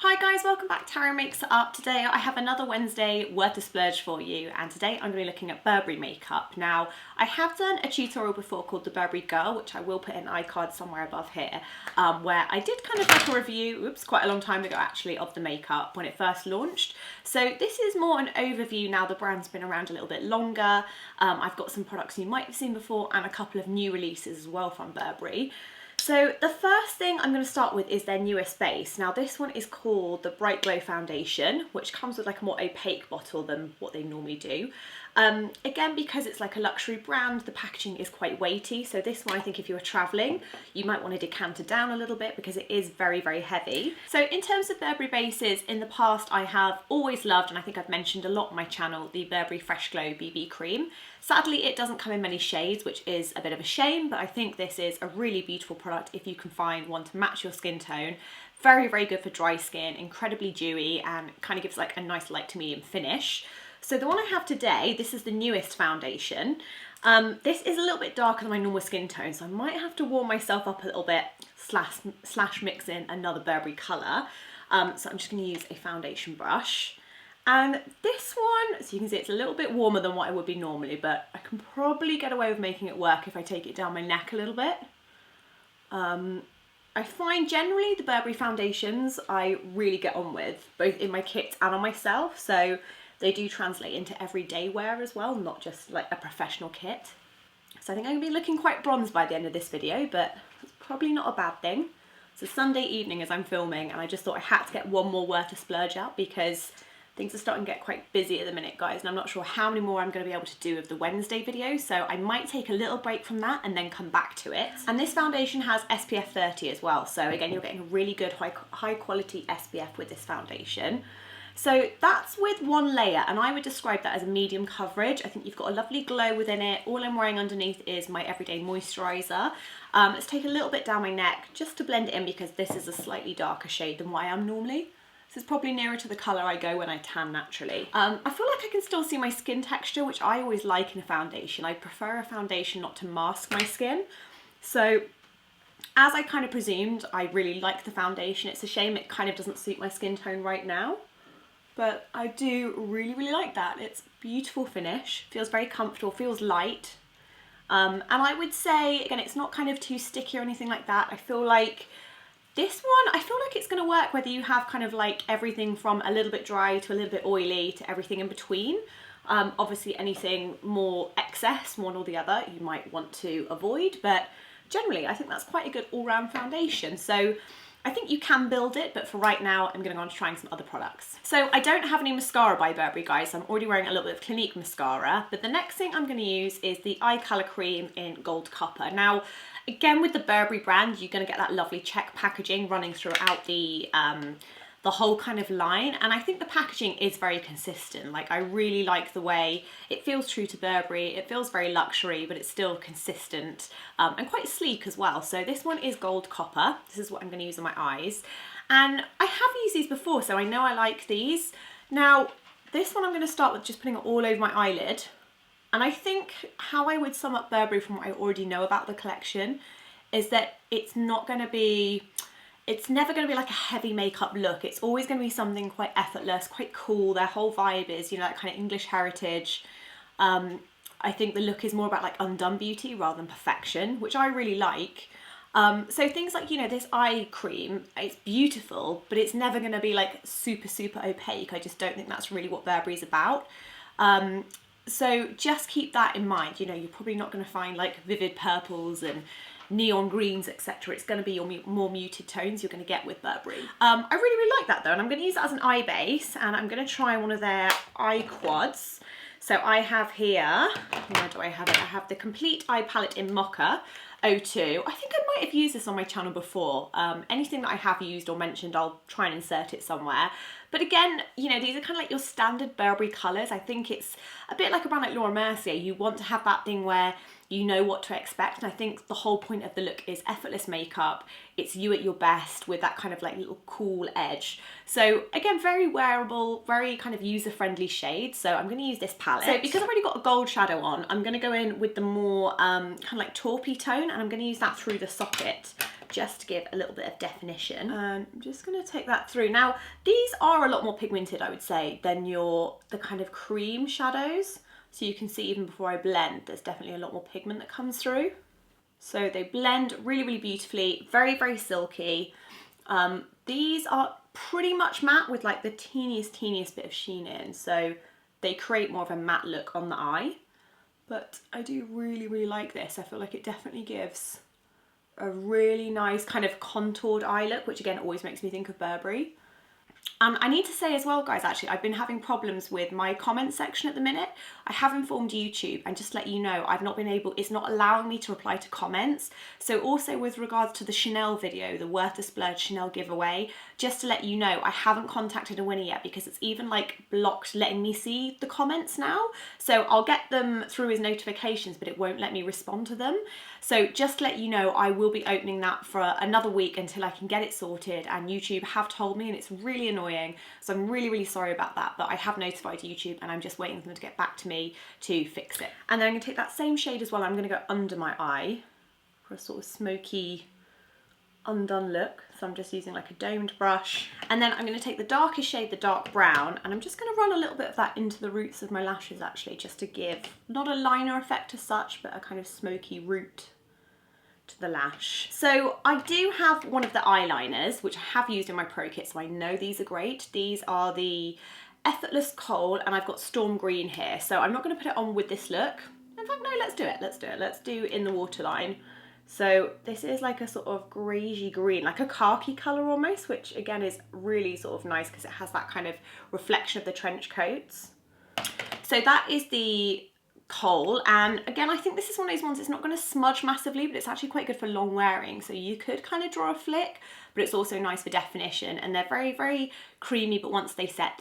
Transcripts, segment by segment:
Hi guys, welcome back to Tara Makes It Up. Today I have another Wednesday worth of splurge for you, and today I'm going to be looking at Burberry makeup. Now, I have done a tutorial before called the Burberry Girl, which I will put in iCard somewhere above here, where I did kind of like a review, quite a long time ago actually, of the makeup when it first launched. So this is more an overview now the brand's been around a little bit longer. I've got some products you might have seen before and a couple of new releases as well from Burberry. So the first thing I'm going to start with is their newest base. Now this one is called the Bright Glow Foundation, which comes with like a more opaque bottle than what they normally do. Again, because it's like a luxury brand, the packaging is quite weighty. So this one, I think if you were traveling, you might want to decant it down a little bit because it is very, very heavy. So in terms of Burberry bases, in the past, I have always loved, and I think I've mentioned a lot on my channel, the Burberry Fresh Glow BB Cream. Sadly, it doesn't come in many shades, which is a bit of a shame, but I think this is a really beautiful product if you can find one to match your skin tone. Very, very good for dry skin, incredibly dewy, and kind of gives like a nice light to medium finish. So the one I have today, this is the newest foundation. This is a little bit darker than my normal skin tone, so I might have to warm myself up a little bit, slash mix in another Burberry colour. So I'm just going to use a foundation brush. And this one, so you can see it's a little bit warmer than what I would be normally, but I can probably get away with making it work if I take it down my neck a little bit. I find generally the Burberry foundations I really get on with, both in my kits and on myself, so they do translate into everyday wear as well, not just like a professional kit. So I think I'm going to be looking quite bronzed by the end of this video, but it's probably not a bad thing. It's a Sunday evening as I'm filming, and I just thought I had to get one more worth of splurge out because things are starting to get quite busy at the minute, guys, and I'm not sure how many more I'm going to be able to do of the Wednesday video, so I might take a little break from that and then come back to it. And this foundation has SPF 30 as well, so again, you're getting a really good high quality SPF with this foundation. So that's with one layer, and I would describe that as a medium coverage. I think you've got a lovely glow within it. All I'm wearing underneath is my everyday moisturiser. Let's take a little bit down my neck just to blend it in because this is a slightly darker shade than what I am normally. So it's probably nearer to the colour I go when I tan naturally. I feel like I can still see my skin texture, which I always like in a foundation. I prefer a foundation not to mask my skin. So as I kind of presumed, I really like the foundation. It's a shame it kind of doesn't suit my skin tone right now, but I do really, really like that. It's a beautiful finish, feels very comfortable, feels light. And I would say, again, it's not kind of too sticky or anything like that. I feel like this one, I feel like it's going to work whether you have kind of like everything from a little bit dry to a little bit oily to everything in between. Obviously anything more excess, one or the other, you might want to avoid, but generally I think that's quite a good all-round foundation. So I think you can build it, but for right now, I'm going to go on to trying some other products. So I don't have any mascara by Burberry, guys. So I'm already wearing a little bit of Clinique mascara, but the next thing I'm going to use is the eye colour cream in Gold Copper. Now, again, with the Burberry brand, you're going to get that lovely check packaging running throughout the whole kind of line, and I think the packaging is very consistent. Like, I really like the way it feels true to Burberry. It feels very luxury, but it's still consistent and quite sleek as well. So this one is Gold Copper. This is what I'm going to use on my eyes, and I have used these before, so I know I like these. Now this one I'm going to start with just putting it all over my eyelid, and I think how I would sum up Burberry from what I already know about the collection is that it's not going to be, it's never going to be like a heavy makeup look. It's always going to be something quite effortless, quite cool. Their whole vibe is, you know, that kind of English heritage. I think the look is more about like undone beauty rather than perfection, which I really like. So things like, you know, this eye cream, it's beautiful, but it's never going to be like super, super opaque. I just don't think that's really what Burberry's about. So just keep that in mind. You know, you're probably not going to find like vivid purples and neon greens, etc. It's going to be your more muted tones you're going to get with Burberry. I really, really like that though, and I'm going to use that as an eye base, and I'm going to try one of their eye quads. So I have here, where do I have it? I have the Complete Eye Palette in Mocha 02. I think I might have used this on my channel before. Anything that I have used or mentioned, I'll try and insert it somewhere. But again, you know, these are kind of like your standard Burberry colours. I think it's a bit like a brand like Laura Mercier. You want to have that thing where you know what to expect, and I think the whole point of the look is effortless makeup. It's you at your best with that kind of like little cool edge. So again, very wearable, very kind of user-friendly shade. So I'm going to use this palette. So because I've already got a gold shadow on, I'm going to go in with the more kind of like taupey tone, and I'm going to use that through the socket just to give a little bit of definition. And I'm just going to take that through. Now, these are a lot more pigmented, I would say, than the kind of cream shadows. So you can see even before I blend, there's definitely a lot more pigment that comes through. So they blend really, really beautifully, very, very silky. These are pretty much matte with like the teeniest bit of sheen in. So they create more of a matte look on the eye. But I do really, really like this. I feel like it definitely gives a really nice kind of contoured eye look, which again always makes me think of Burberry. I need to say as well, guys, actually, I've been having problems with my comment section at the minute. I have informed YouTube, and just to let you know, I've not been able, it's not allowing me to reply to comments. So also with regards to the Chanel video, the Worth the Splurge Chanel giveaway, just to let you know, I haven't contacted a winner yet because it's even like blocked letting me see the comments now. So I'll get them through as notifications, but it won't let me respond to them. So just to let you know, I will be opening that for another week until I can get it sorted, and YouTube have told me, and it's really annoying, so I'm really, really sorry about that, but I have notified YouTube and I'm just waiting for them to get back to me to fix it. And then I'm going to take that same shade as well, I'm going to go under my eye for a sort of smoky undone look. So I'm just using like a domed brush, and then I'm going to take the darkest shade, the dark brown, and I'm just going to run a little bit of that into the roots of my lashes actually, just to give not a liner effect as such, but a kind of smoky root to the lash. So I do have one of the eyeliners, which I have used in my pro kit, so I know these are great. These are the Effortless Kohl, and I've got Storm Green here, so I'm not going to put it on with this look. In fact, no, let's do it. Let's do in the waterline. So this is like a sort of greyish green, like a khaki colour almost, which again is really sort of nice because it has that kind of reflection of the trench coats. So that is the Kohl, and again I think this is one of those ones, it's not going to smudge massively, but it's actually quite good for long wearing, so you could kind of draw a flick, but it's also nice for definition, and they're very, very creamy, but once they set,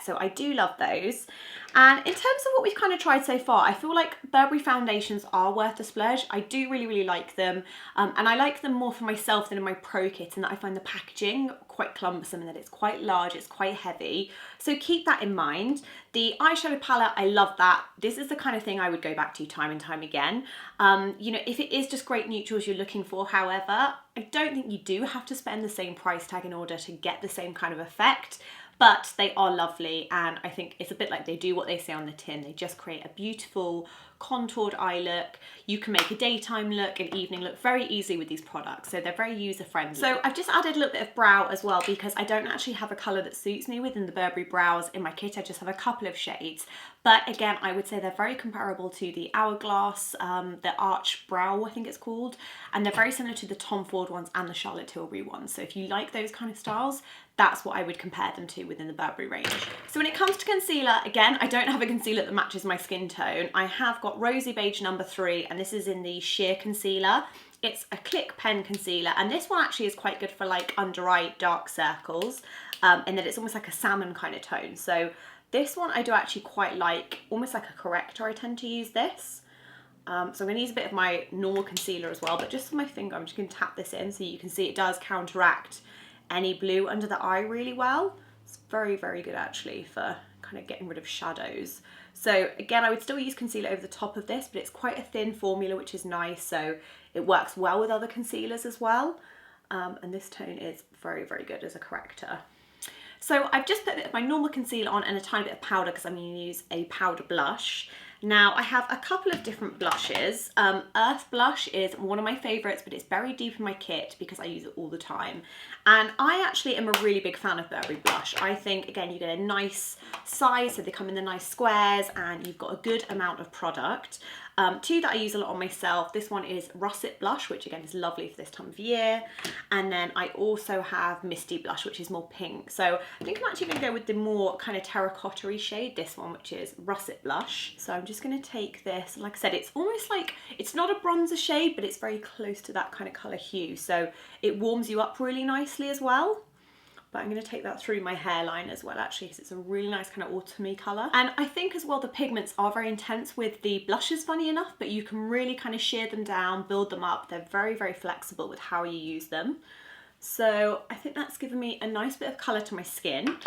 so I do love those. And in terms of what we've kind of tried so far, I feel like Burberry foundations are worth the splurge. I do really, really like them, and I like them more for myself than in my pro kit, in that I find the packaging quite cumbersome and that it's quite large, it's quite heavy, so keep that in mind. The eyeshadow palette, I love that. This is the kind of thing I would go back to time and time again. You know, if it is just great neutrals you're looking for, however, I don't think you do have to spend the same price tag in order to get the same kind of effect, but they are lovely, and I think it's a bit like they do what they say on the tin. They just create a beautiful contoured eye look. You can make a daytime look, an evening look very easily with these products, so they're very user friendly. So I've just added a little bit of brow as well, because I don't actually have a colour that suits me within the Burberry brows in my kit. I just have a couple of shades, but again I would say they're very comparable to the Hourglass, the Arch Brow I think it's called, and they're very similar to the Tom Ford ones and the Charlotte Tilbury ones. So if you like those kind of styles, that's what I would compare them to within the Burberry range. So when it comes to concealer, again, I don't have a concealer that matches my skin tone. I have got Rosy Beige number 3, and this is in the sheer concealer. It's a Click Pen concealer, and this one actually is quite good for like under eye dark circles, in that it's almost like a salmon kind of tone. So this one I do actually quite like, almost like a corrector. I tend to use this. So I'm going to use a bit of my normal concealer as well, but just with my finger I'm just going to tap this in so you can see it does counteract any blue under the eye really well. It's very, very good actually for kind of getting rid of shadows. So again, I would still use concealer over the top of this, but it's quite a thin formula, which is nice, so it works well with other concealers as well. And this tone is very, very good as a corrector. So I've just put a bit of my normal concealer on and a tiny bit of powder because I'm going to use a powder blush. Now I have a couple of different blushes. Earth Blush is one of my favourites, but it's buried deep in my kit because I use it all the time. And I actually am a really big fan of Burberry blush. I think, again, you get a nice size, so they come in the nice squares, and you've got a good amount of product. Two that I use a lot on myself. This one is Russet blush, which again is lovely for this time of year. And then I also have Misty blush, which is more pink. So I think I'm actually going to go with the more kind of terracotta-y shade, this one, which is Russet blush. So I'm just going to take this, and like I said, it's almost like, it's not a bronzer shade, but it's very close to that kind of colour hue. So it warms you up really nicely as well. But I'm going to take that through my hairline as well, actually, because it's a really nice kind of autumny colour. And I think as well the pigments are very intense with the blushes, funny enough, but you can really kind of shear them down, build them up. They're very, very flexible with how you use them. So I think that's given me a nice bit of colour to my skin.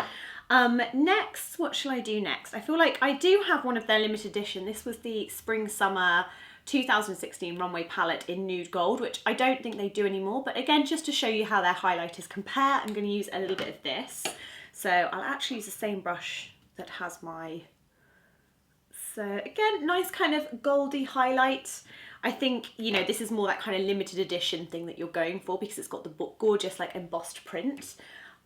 Next, what shall I do next? I feel like I do have one of their limited edition. This was the Spring Summer 2016 Runway palette in Nude Gold, which I don't think they do anymore, but again, just to show you how their highlighters compare, I'm going to use a little bit of this. So I'll actually use the same brush that has my, so again, nice kind of goldy highlight. I think, you know, this is more that kind of limited edition thing that you're going for because it's got the gorgeous like embossed print.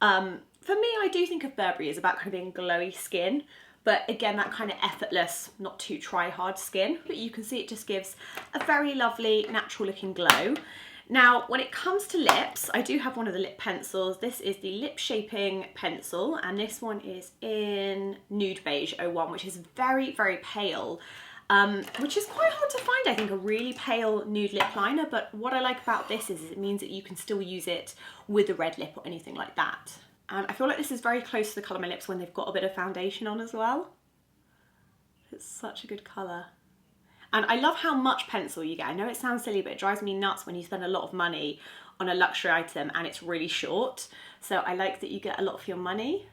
For me, I do think of Burberry as about kind of being glowy skin, but again, that kind of effortless, not too try-hard skin, but you can see it just gives a very lovely, natural looking glow. Now, when it comes to lips, I do have one of the lip pencils. This is the Lip Shaping Pencil, and this one is in Nude Beige 01, which is very, very pale, which is quite hard to find, I think, a really pale nude lip liner, but what I like about this is it means that you can still use it with a red lip or anything like that. And I feel like this is very close to the colour of my lips when they've got a bit of foundation on as well. It's such a good colour. And I love how much pencil you get. I know it sounds silly, but it drives me nuts when you spend a lot of money on a luxury item and it's really short. So I like that you get a lot for your money.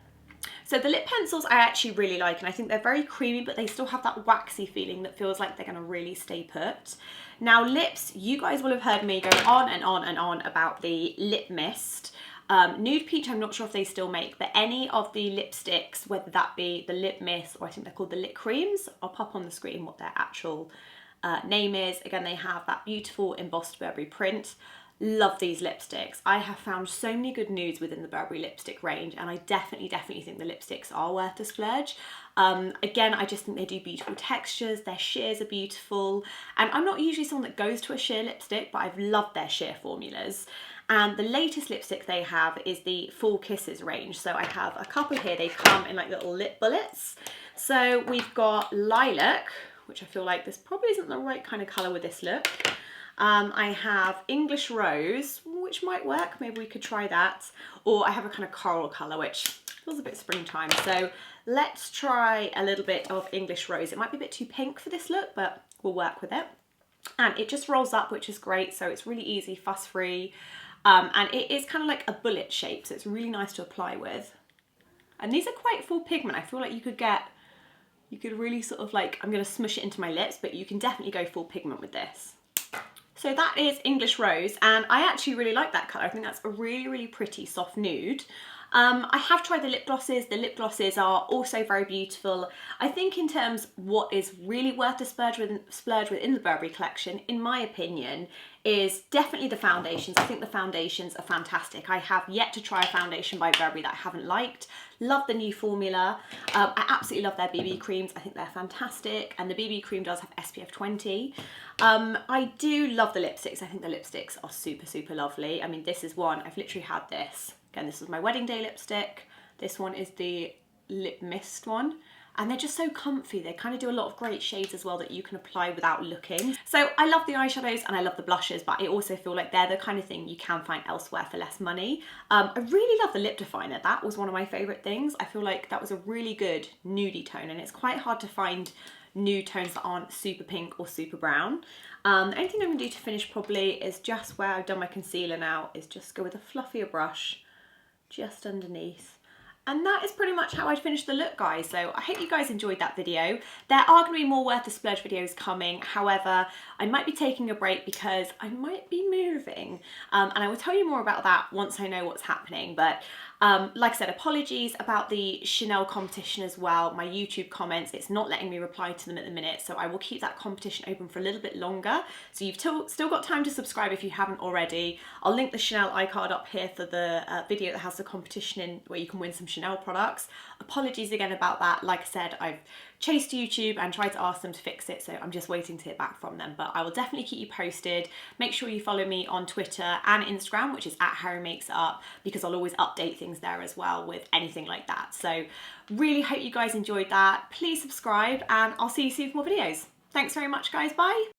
So the lip pencils I actually really like, and I think they're very creamy, but they still have that waxy feeling that feels like they're gonna really stay put. Now lips, you guys will have heard me go on and on and on about the lip mist. Nude Peach, I'm not sure if they still make, but any of the lipsticks, whether that be the lip mist or I think they're called the lip creams, I'll pop on the screen what their actual name is. Again, they have that beautiful embossed Burberry print. Love these lipsticks. I have found so many good nudes within the Burberry lipstick range, and I definitely think the lipsticks are worth the splurge. Again, I just think they do beautiful textures, their sheers are beautiful, and I'm not usually someone that goes to a sheer lipstick, but I've loved their sheer formulas. And the latest lipstick they have is the Full Kisses range. So I have a couple here, they come in like little lip bullets. So we've got Lilac, which I feel like this probably isn't the right kind of colour with this look. I have English Rose, which might work, maybe we could try that. Or I have a kind of coral colour, which feels a bit springtime. So let's try a little bit of English Rose. It might be a bit too pink for this look, but we'll work with it. And it just rolls up, which is great. So it's really easy, fuss-free. And it is kind of like a bullet shape, so it's really nice to apply with. And these are quite full pigment. I feel like you could really sort of like, I'm going to smush it into my lips, but you can definitely go full pigment with this. So that is English Rose, and I actually really like that colour. I think that's a really, really pretty soft nude. I have tried the lip glosses. The lip glosses are also very beautiful. I think in terms what is really worth the splurge within the Burberry collection, in my opinion, is definitely the foundations. I think the foundations are fantastic. I have yet to try a foundation by Burberry that I haven't liked. Love the new formula. I absolutely love their BB creams. I think they're fantastic, and the BB cream does have SPF 20. I do love the lipsticks. I think the lipsticks are super, super lovely. I mean, this is one, I've literally had this. Again, this was my wedding day lipstick. This one is the lip mist one. And they're just so comfy. They kind of do a lot of great shades as well that you can apply without looking. So I love the eyeshadows and I love the blushes, but I also feel like they're the kind of thing you can find elsewhere for less money. I really love the lip definer. That was one of my favorite things. I feel like that was a really good nudie tone, and it's quite hard to find nude tones that aren't super pink or super brown. The only thing I'm gonna do to finish probably is just where I've done my concealer now, is just go with a fluffier brush just underneath. And that is pretty much how I'd finish the look, guys. So I hope you guys enjoyed that video. There are going to be more worth the splurge videos coming. However, I might be taking a break because I might be moving. And I will tell you more about that once I know what's happening. But like I said, apologies about the Chanel competition as well. My YouTube comments, it's not letting me reply to them at the minute. So I will keep that competition open for a little bit longer. So you've still got time to subscribe if you haven't already. I'll link the Chanel iCard up here for the video that has the competition in, where you can win some Chanel products. Apologies again about that. Like I said, I've chased YouTube and tried to ask them to fix it, so I'm just waiting to hear back from them. But I will definitely keep you posted. Make sure you follow me on Twitter and Instagram, which is @HarryMakesUp, because I'll always update things there as well with anything like that. So really hope you guys enjoyed that. Please subscribe and I'll see you soon for more videos. Thanks very much, guys. Bye.